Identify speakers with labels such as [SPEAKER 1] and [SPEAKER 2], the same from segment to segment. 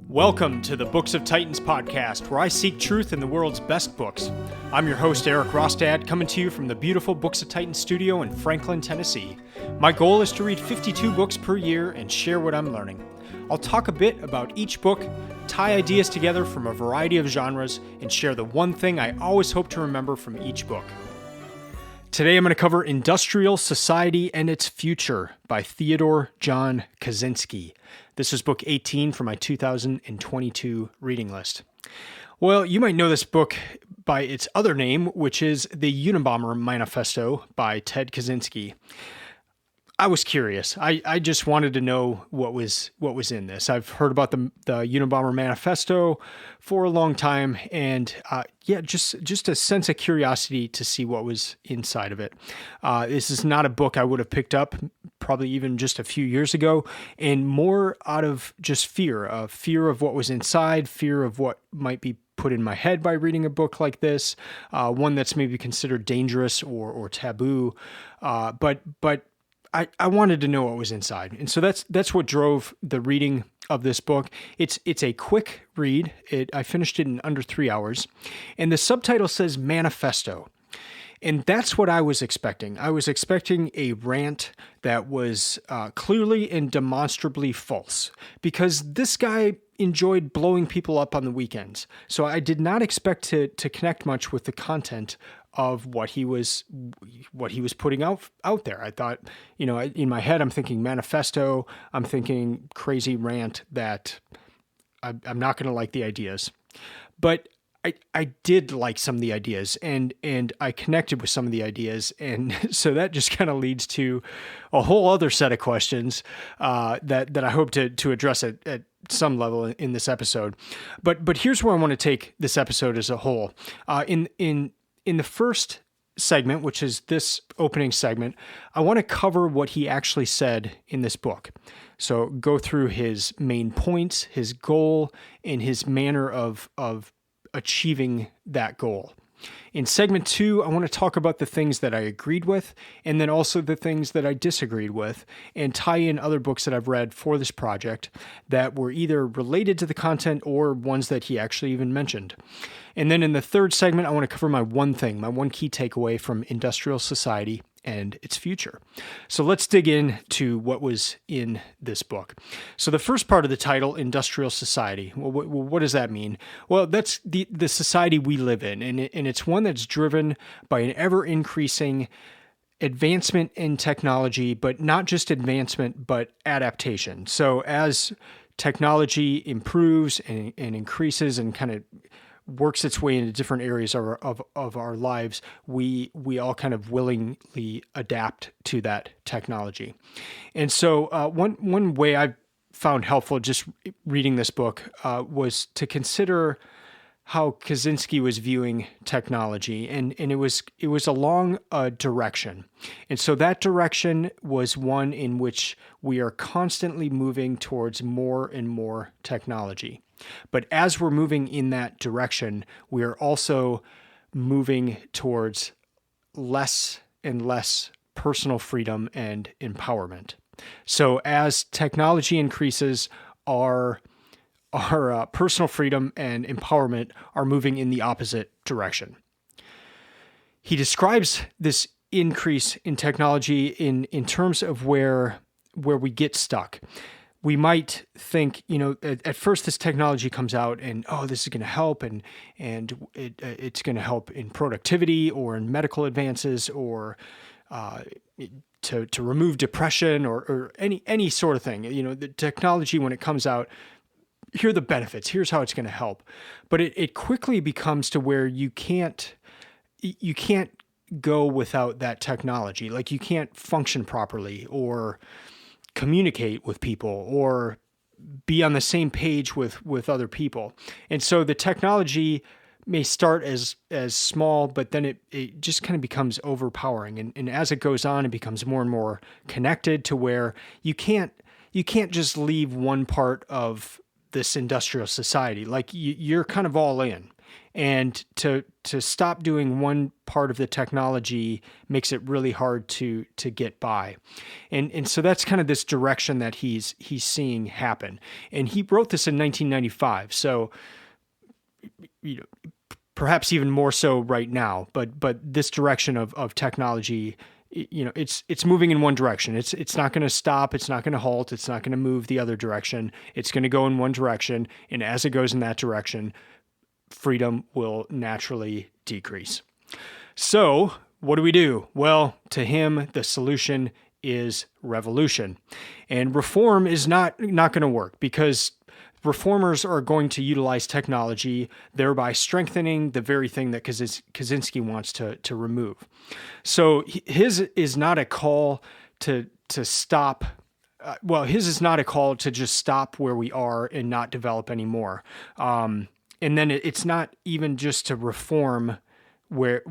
[SPEAKER 1] Welcome to the Books of Titans podcast, where I seek truth in the world's best books. I'm your host, Eric Rostad, coming to you from the beautiful Books of Titans studio in Franklin, Tennessee. My goal is to read 52 books per year and share what I'm learning. I'll talk a bit about each book, tie ideas together from a variety of genres, and share the one thing I always hope to remember from each book. Today I'm going to cover Industrial Society and Its Future by Theodore John Kaczynski. This is book 18 for my 2022 reading list. Well, you might know this book by its other name, which is the Unabomber manifesto by Ted Kaczynski. I was curious. I just wanted to know what was in this. I've heard about the Unabomber manifesto for a long time, and just a sense of curiosity to see what was inside of it. This is not a book I would have picked up probably even just a few years ago, and more out of just fear of what was inside, fear of what might be put in my head by reading a book like this, one that's maybe considered dangerous or taboo, but I wanted to know what was inside. And so that's what drove the reading of this book. It's a quick read. I finished it in under 3 hours. And the subtitle says Manifesto. And that's what I was expecting. I was expecting a rant that was clearly and demonstrably false, because this guy enjoyed blowing people up on the weekends. So I did not expect to connect much with the content of what he was putting out there. I thought, in my head, I'm thinking manifesto. I'm thinking crazy rant that I'm not going to like the ideas. But I did like some of the ideas, and I connected with some of the ideas. And so that just kind of leads to a whole other set of questions that I hope to address at some level in this episode. But here's where I want to take this episode as a whole. In the first segment, which is this opening segment, I want to cover what he actually said in this book. So go through his main points, his goal, and his manner of achieving that goal. In segment 2, I want to talk about the things that I agreed with, and then also the things that I disagreed with, and tie in other books that I've read for this project that were either related to the content or ones that he actually even mentioned. And then in the third segment, I want to cover my one key takeaway from Industrial Society and Its Future. So let's dig into what was in this book. So the first part of the title, Industrial Society. Well, what does that mean? Well, that's the society we live in, and it's one that's driven by an ever-increasing advancement in technology, but not just advancement, but adaptation. So as technology improves and increases and kind of works its way into different areas of our lives, we all kind of willingly adapt to that technology. And so one way I found helpful just reading this book was to consider how Kaczynski was viewing technology, and it was along a direction. And so that direction was one in which we are constantly moving towards more and more technology. But as we're moving in that direction, we are also moving towards less and less personal freedom and empowerment. So as technology increases, our personal freedom and empowerment are moving in the opposite direction. He describes this increase in technology in terms of where we get stuck. We might think, at first this technology comes out and, this is going to help, and it's going to help in productivity or in medical advances or to remove depression or any sort of thing. The technology, when it comes out, here are the benefits. Here's how it's going to help. But it quickly becomes to where you can't go without that technology. Like you can't function properly or communicate with people or be on the same page with other people. And so the technology may start as small, but then it just kind of becomes overpowering. And as it goes on, it becomes more and more connected to where you can't just leave one part of this industrial society. Like you're kind of all in. And to stop doing one part of the technology makes it really hard to get by. And so that's kind of this direction that he's seeing happen. And he wrote this in 1995. So, perhaps even more so right now, but this direction of technology, it's moving in one direction. It's not going to stop. It's not going to halt. It's not going to move the other direction. It's going to go in one direction. And as it goes in that direction, freedom will naturally decrease. So what do we do? Well, to him, the solution is revolution. And reform is not going to work, because reformers are going to utilize technology, thereby strengthening the very thing that Kaczynski wants to remove. So his is not a call to stop. His is not a call to just stop where we are and not develop anymore. And then it's not even just to reform where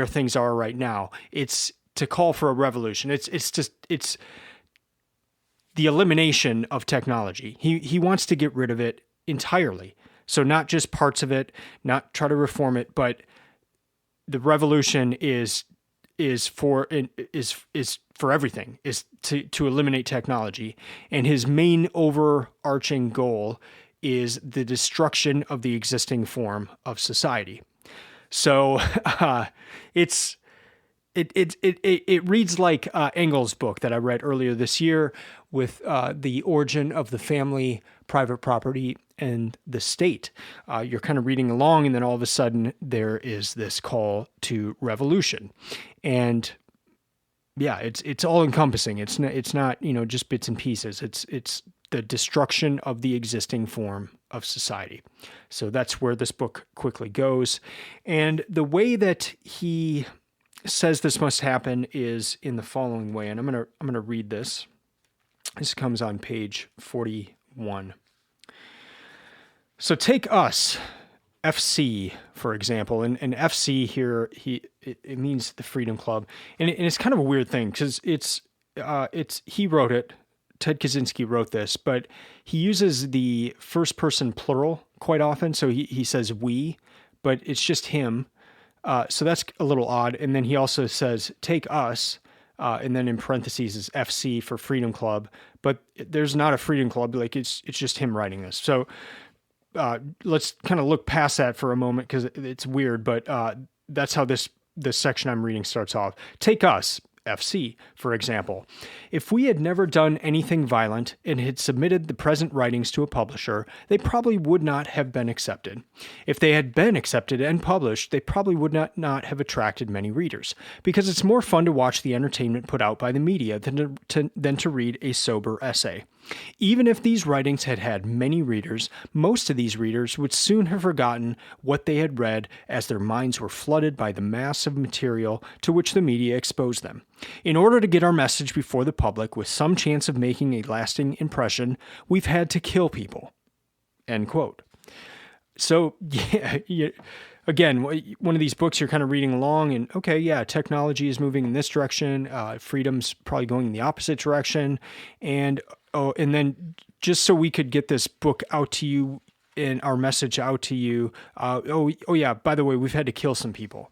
[SPEAKER 1] things are right now. It's to call for a revolution. It's the elimination of technology. He wants to get rid of it entirely. So not just parts of it, not try to reform it, but the revolution is for everything, is to eliminate technology. And his main overarching goal is the destruction of the existing form of society. So it reads like Engels' book that I read earlier this year with the origin of the family, private property, and the state. You're kind of reading along, and then all of a sudden there is this call to revolution. And yeah, it's all encompassing. It's not just bits and pieces. It's the destruction of the existing form of society. So that's where this book quickly goes. And the way that he says this must happen is in the following way, and I'm gonna read this. This comes on page 41. So take us, FC, for example, and FC here, it means the Freedom Club, and it's kind of a weird thing because he wrote it. Ted Kaczynski wrote this, but he uses the first person plural quite often. So he says we, but it's just him. So that's a little odd. And then he also says, take us, and then in parentheses is FC for Freedom Club, but there's not a Freedom Club. Like it's just him writing this. So let's kind of look past that for a moment because it's weird, but that's how this section I'm reading starts off. Take us, FC, for example. If we had never done anything violent and had submitted the present writings to a publisher, they probably would not have been accepted. If they had been accepted and published, they probably would not have attracted many readers, because it's more fun to watch the entertainment put out by the media than to read a sober essay. Even if these writings had had many readers, most of these readers would soon have forgotten what they had read, as their minds were flooded by the mass of material to which the media exposed them. In order to get our message before the public with some chance of making a lasting impression, we've had to kill people." End quote. So, again, one of these books you're kind of reading along and, okay, yeah, technology is moving in this direction. Freedom's probably going in the opposite direction. And then just so we could get this book out to you and our message out to you, yeah, by the way, we've had to kill some people.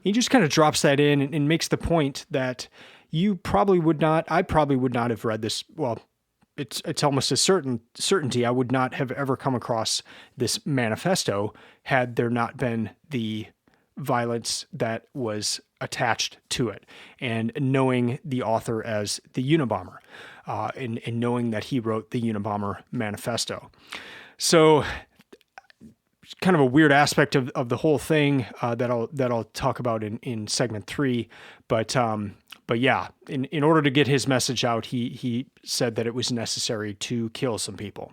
[SPEAKER 1] He just kind of drops that in and makes the point that I probably would not have read this. Well, it's almost a certainty I would not have ever come across this manifesto had there not been the violence that was attached to it, and knowing the author as the Unabomber, and knowing that he wrote the Unabomber manifesto. So kind of a weird aspect of the whole thing that I'll talk about in segment 3, but yeah, in order to get his message out, he said that it was necessary to kill some people.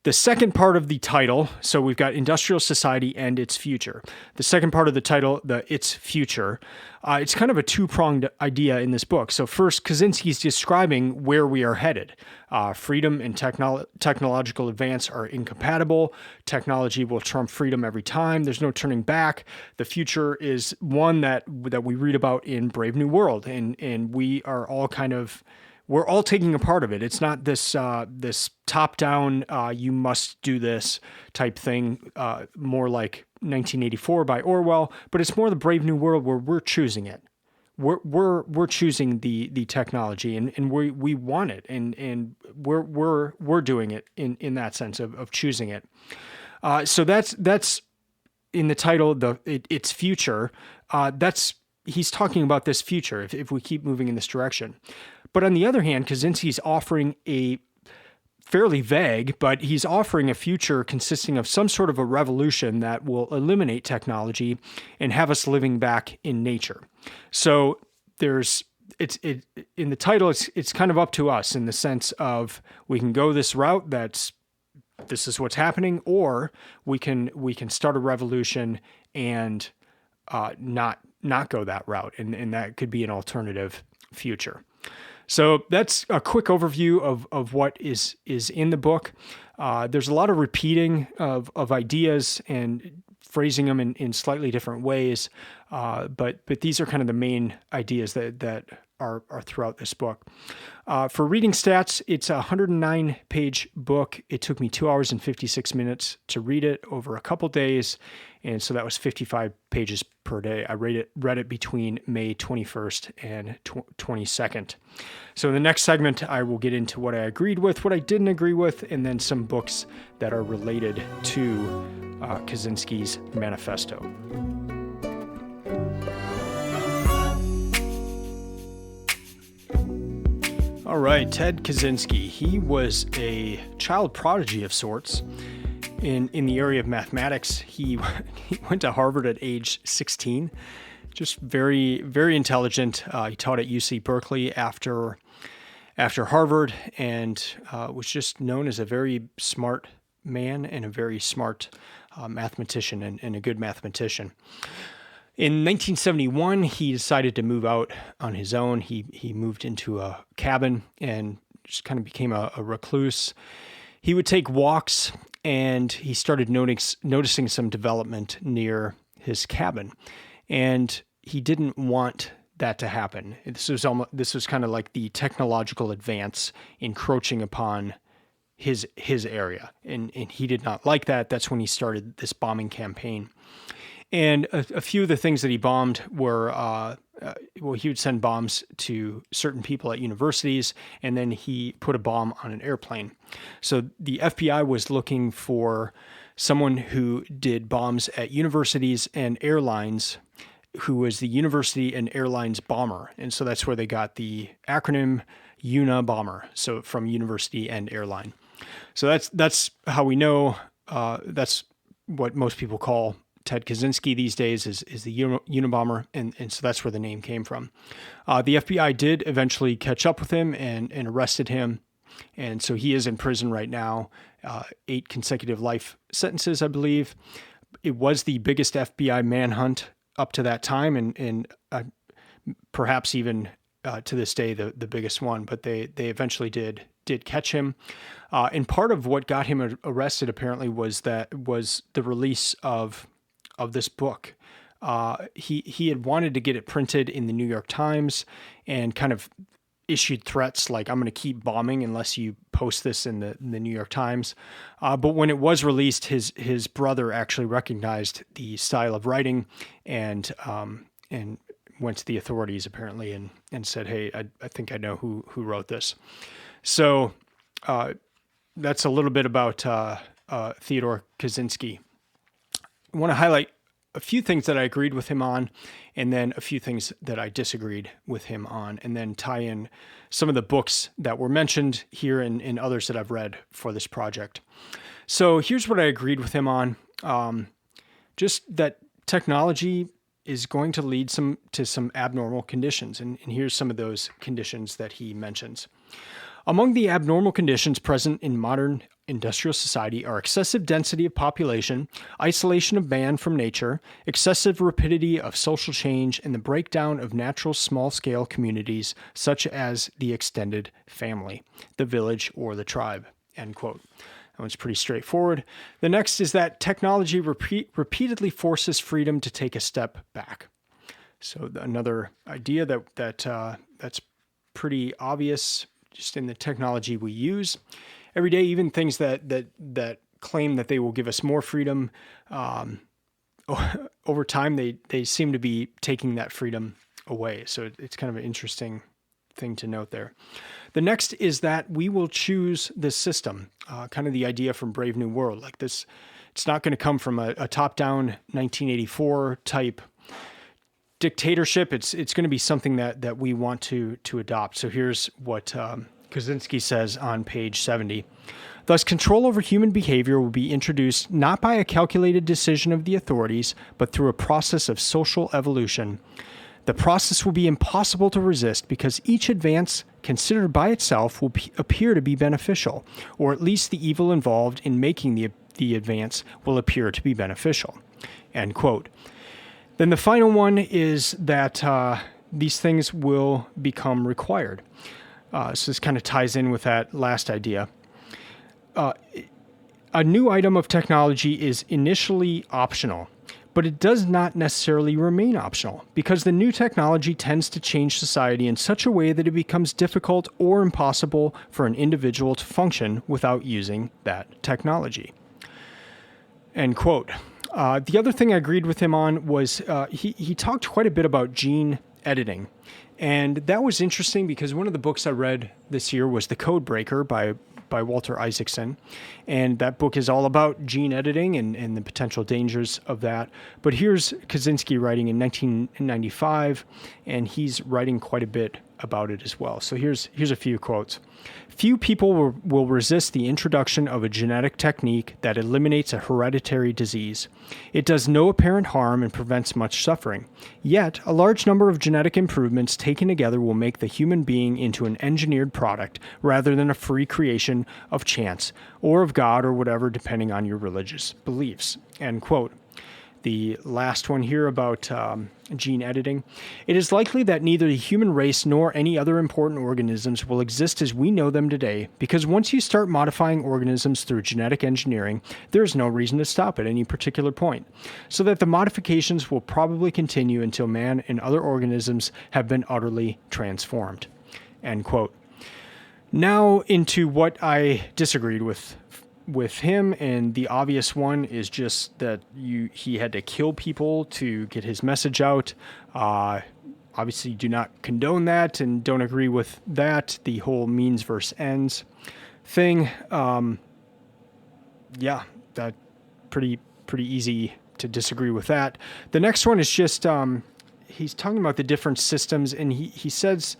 [SPEAKER 1] The second part of the title, so we've got Industrial Society and Its Future. The second part of the title, Its Future, it's kind of a two-pronged idea in this book. So first, Kaczynski's describing where we are headed. Freedom and technological advance are incompatible. Technology will trump freedom every time. There's no turning back. The future is one that we read about in Brave New World, and we are all kind of we're all taking a part of it. It's not this this top-down, you must do this type thing, more like 1984 by Orwell, but it's more the Brave New World where we're choosing it. We're choosing the technology, and we want it, and we're doing it in that sense of choosing it. So that's in the title, its future. He's talking about this future if we keep moving in this direction. But on the other hand, Kaczynski's offering a fairly vague, but he's offering a future consisting of some sort of a revolution that will eliminate technology and have us living back in nature. So in the title, it's kind of up to us in the sense of we can go this route, this is what's happening, or we can start a revolution and not go that route, and that could be an alternative future. So that's a quick overview of what is in the book. There's a lot of repeating of ideas and phrasing them in slightly different ways, but these are kind of the main ideas that are throughout this book. For reading stats, it's a 109-page book. It took me 2 hours and 56 minutes to read it over a couple days, and so that was 55 pages per day. I read it between May 21st and 22nd. So in the next segment, I will get into what I agreed with, what I didn't agree with, and then some books that are related to Kaczynski's manifesto. All right, Ted Kaczynski. He was a child prodigy of sorts in the area of mathematics. He went to Harvard at age 16. Just very, very intelligent. He taught at UC Berkeley after Harvard, and was just known as a very smart man and a very smart mathematician and a good mathematician. In 1971, he decided to move out on his own. He moved into a cabin and just kind of became a recluse. He would take walks, and he started noticing some development near his cabin, and he didn't want that to happen. This was kind of like the technological advance encroaching upon his area, and he did not like that. That's when he started this bombing campaign. And a few of the things that he bombed were, he would send bombs to certain people at universities, and then he put a bomb on an airplane. So the FBI was looking for someone who did bombs at universities and airlines, who was the University and Airlines Bomber. And so that's where they got the acronym Unabomber, so from University and Airline. So that's how we know, that's what most people call Ted Kaczynski these days is the Unabomber, and so that's where the name came from. The FBI did eventually catch up with him and arrested him, and so he is in prison right now, 8 consecutive life sentences, I believe. It was the biggest FBI manhunt up to that time, and perhaps even to this day the biggest one, but they eventually did catch him. And part of what got him arrested apparently was the release of this book. He had wanted to get it printed in the New York Times and kind of issued threats like, I'm going to keep bombing unless you post this in the New York Times. But when it was released, his brother actually recognized the style of writing and went to the authorities apparently and said, hey, I think I know who wrote this. So that's a little bit about Theodore Kaczynski. I want to highlight a few things that I agreed with him on, and then a few things that I disagreed with him on, and then tie in some of the books that were mentioned here and others that I've read for this project. So here's what I agreed with him on. Just that technology is going to lead to some abnormal conditions, and here's some of those conditions that he mentions. Among the abnormal conditions present in modern industrial society are excessive density of population, isolation of man from nature, excessive rapidity of social change, and the breakdown of natural small-scale communities such as the extended family, the village, or the tribe." End quote. That one's pretty straightforward. The next is that technology repeatedly forces freedom to take a step back. So another idea that's pretty obvious just in the technology we use every day, even things that claim that they will give us more freedom. Over time, they seem to be taking that freedom away. So it's kind of an interesting thing to note there. The next is that we will choose this system, kind of the idea from Brave New World. Like this, it's not going to come from a top-down 1984 type dictatorship. It's going to be something that we want to adopt. So here's what Kaczynski says on page 70. Thus, control over human behavior will be introduced not by a calculated decision of the authorities, but through a process of social evolution. The process will be impossible to resist because each advance considered by itself will appear to be beneficial, or at least the evil involved in making the advance will appear to be beneficial. End quote. Then the final one is that these things will become required. So this kind of ties in with that last idea. A new item of technology is initially optional, but it does not necessarily remain optional because the new technology tends to change society in such a way that it becomes difficult or impossible for an individual to function without using that technology. End quote. The other thing I agreed with him on was he talked quite a bit about gene editing. And that was interesting because one of the books I read this year was The Code Breaker by Walter Isaacson. And that book is all about gene editing and the potential dangers of that. But here's Kaczynski writing in 1995, and he's writing quite a bit about it as well. So here's a few quotes. Few people will resist the introduction of a genetic technique that eliminates a hereditary disease. It does no apparent harm and prevents much suffering. Yet, a large number of genetic improvements taken together will make the human being into an engineered product rather than a free creation of chance or of God or whatever, depending on your religious beliefs. End quote. The last one here about gene editing. It is likely that neither the human race nor any other important organisms will exist as we know them today, because once you start modifying organisms through genetic engineering, there is no reason to stop at any particular point, so that the modifications will probably continue until man and other organisms have been utterly transformed. End quote. Now into what I disagreed with him, and the obvious one is just that he had to kill people to get his message out. Obviously do not condone that and don't agree with that, the whole means versus ends thing. Yeah, that pretty easy to disagree with that. The next one is just he's talking about the different systems, and he says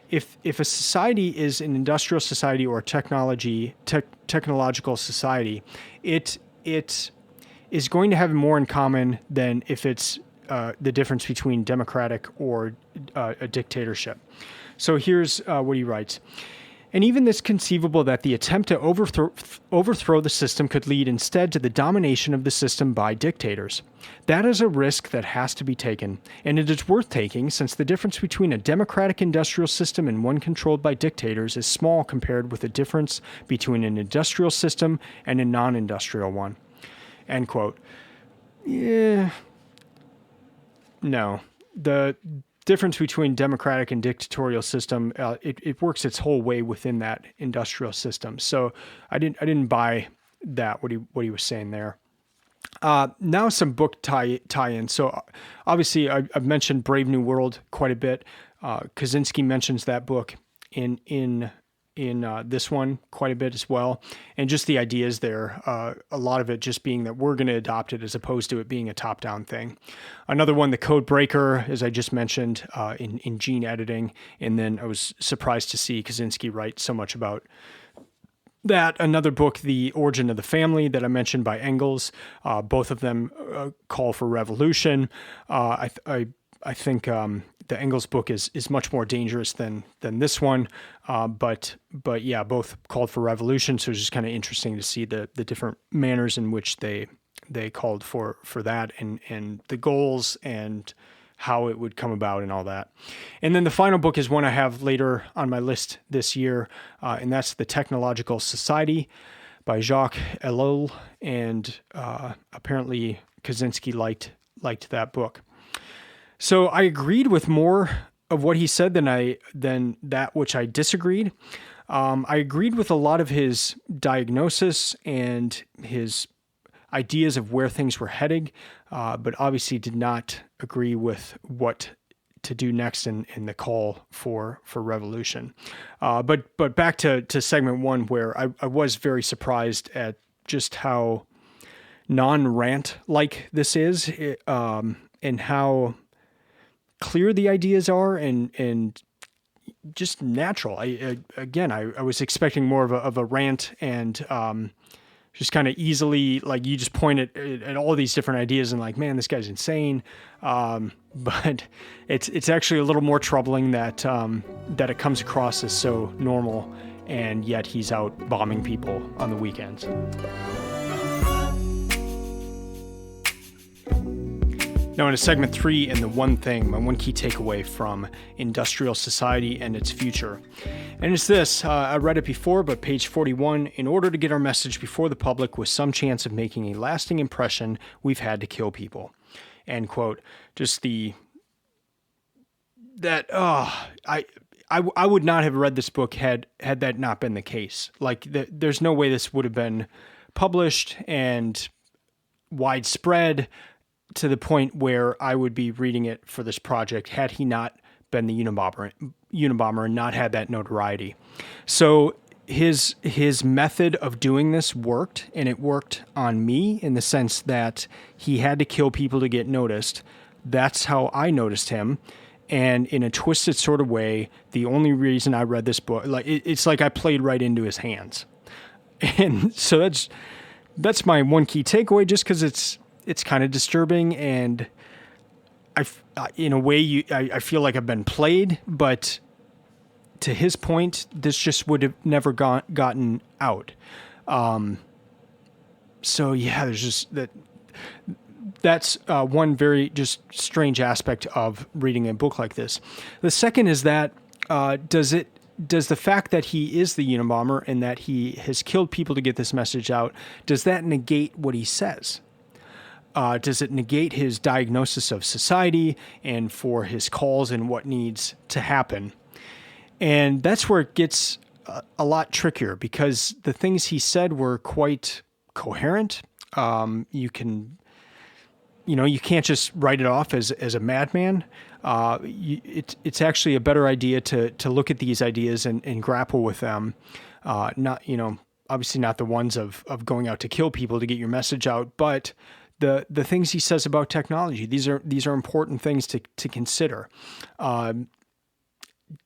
[SPEAKER 1] if a society is an industrial society or a technological society, it is going to have more in common than if it's the difference between democratic or a dictatorship. So here's what he writes. And even it's conceivable that the attempt to overthrow the system could lead instead to the domination of the system by dictators. That is a risk that has to be taken, and it is worth taking since the difference between a democratic industrial system and one controlled by dictators is small compared with the difference between an industrial system and a non-industrial one. End quote. Yeah. No. The difference between democratic and dictatorial system, it works its whole way within that industrial system. So I didn't buy that, what he was saying there. Now some book tie-in. So obviously I've mentioned Brave New World quite a bit. Kaczynski mentions that book in this one quite a bit as well. And just the ideas there, a lot of it just being that we're going to adopt it as opposed to it being a top-down thing. Another one, The Code Breaker, as I just mentioned, in gene editing. And then I was surprised to see Kaczynski write so much about that. Another book, The Origin of the Family, that I mentioned by Engels. Both of them call for revolution. I think the Engels book is much more dangerous than this one, but yeah, both called for revolution. So it's just kind of interesting to see the different manners in which they called for that and the goals and how it would come about and all that. And then the final book is one I have later on my list this year, and that's The Technological Society by Jacques Ellul, and apparently Kaczynski liked that book. So I agreed with more of what he said than that which I disagreed. I agreed with a lot of his diagnosis and his ideas of where things were heading, but obviously did not agree with what to do next in the call for revolution. But back to segment one, where I was very surprised at just how non-rant like this is, and how clear the ideas are and just natural. I was expecting more of a rant and just kind of easily, like, you just point at all these different ideas and like, man, this guy's insane. But it's actually a little more troubling that it comes across as so normal, and yet he's out bombing people on the weekends. Now, into segment 3 and the one thing, my one key takeaway from Industrial Society and its Future. And it's this, I read it before, but page 41, in order to get our message before the public with some chance of making a lasting impression, we've had to kill people. End quote. Just I would not have read this book had that not been the case. Like, there's no way this would have been published and widespread to the point where I would be reading it for this project had he not been the Unabomber and not had that notoriety. So his method of doing this worked, and it worked on me in the sense that he had to kill people to get noticed. That's how I noticed him. And in a twisted sort of way, the only reason I read this book, like, it's like I played right into his hands. And so that's my one key takeaway, just because it's kind of disturbing, and in a way, I feel like I've been played, but to his point, this just would have never gotten out. So yeah, there's just that's one very just strange aspect of reading a book like this. The second is that does the fact that he is the Unabomber and that he has killed people to get this message out, does that negate what he says? Does it negate his diagnosis of society and for his calls and what needs to happen? And that's where it gets a lot trickier, because the things he said were quite coherent. You can't just write it off as a madman. It's actually a better idea to look at these ideas and grapple with them. Obviously not the ones of going out to kill people to get your message out, but the things he says about technology. These are important things to consider.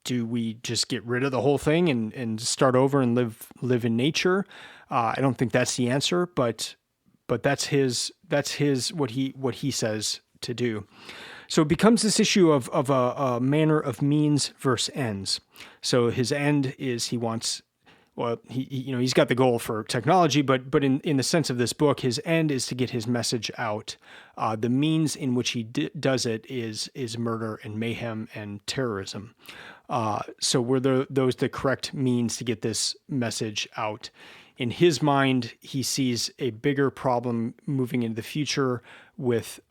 [SPEAKER 1] Do we just get rid of the whole thing and start over and live in nature? I don't think that's the answer, but that's his what he says to do. So it becomes this issue of a manner of means versus ends. So his end is he wants. Well, he's got the goal for technology, but in the sense of this book, his end is to get his message out. The means in which he does it is murder and mayhem and terrorism. So were those the correct means to get this message out? In his mind, he sees a bigger problem moving into the future with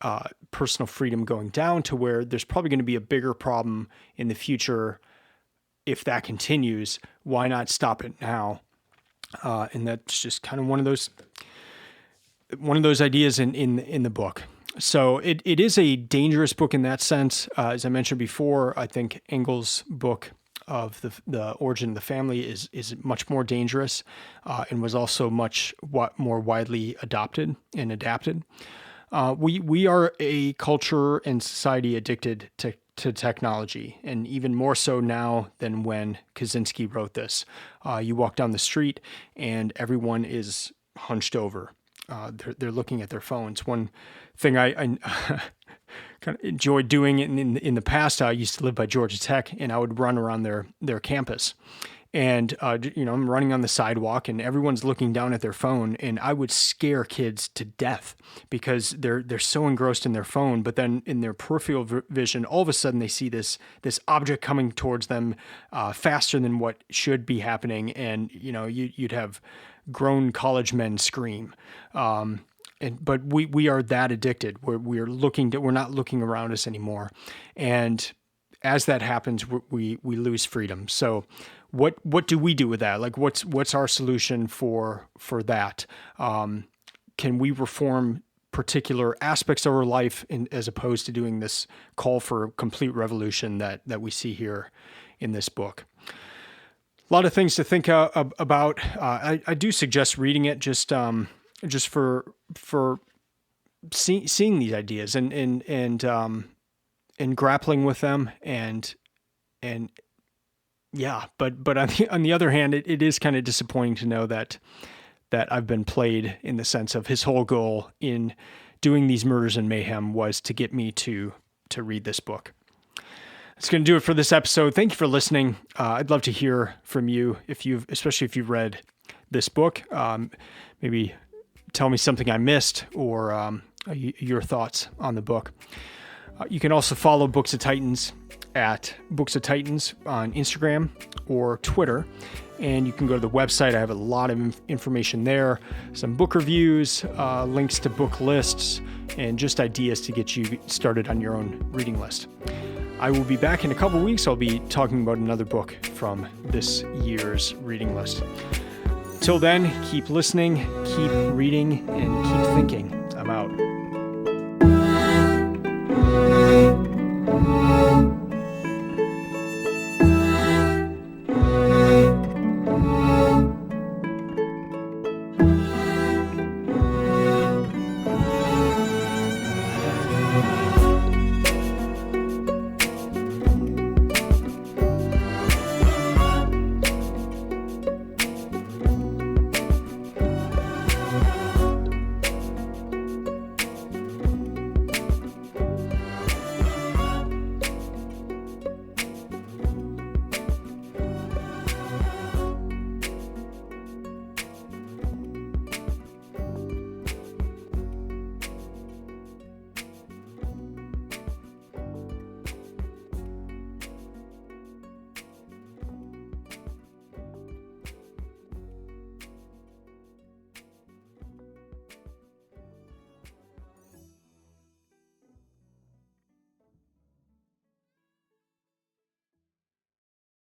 [SPEAKER 1] personal freedom going down, to where there's probably going to be a bigger problem in the future. If that continues, why not stop it now? And that's just kind of one of those ideas in the book. So it is a dangerous book in that sense. As I mentioned before, I think Engels' book of the origin of the family is much more dangerous, and was also much more widely adopted and adapted. We are a culture and society addicted to technology, and even more so now than when Kaczynski wrote this. You walk down the street and everyone is hunched over. They're looking at their phones. One thing I kind of enjoyed doing in the past, I used to live by Georgia Tech, and I would run around their campus. And, I'm running on the sidewalk and everyone's looking down at their phone, and I would scare kids to death because they're so engrossed in their phone. But then in their peripheral vision, all of a sudden they see this object coming towards them faster than what should be happening. And, you'd have grown college men scream. But we are that addicted. We're not looking around us anymore. And as that happens, we lose freedom. So what do we do with that? Like what's our solution for that? Can we reform particular aspects of our life as opposed to doing this call for complete revolution that we see here in this book? A lot of things to think about. I do suggest reading it just for seeing these ideas and grappling with them and yeah. But on the other hand, it is kind of disappointing to know that I've been played, in the sense of his whole goal in doing these murders and mayhem was to get me to read this book. That's going to do it for this episode. Thank you for listening. I'd love to hear from you especially if you've read this book. Maybe tell me something I missed or your thoughts on the book. You can also follow Books of Titans at Books of Titans on Instagram or Twitter. And you can go to the website. I have a lot of information there, some book reviews, links to book lists, and just ideas to get you started on your own reading list. I will be back in a couple weeks. I'll be talking about another book from this year's reading list. Till then, keep listening, keep reading, and keep thinking. I'm out.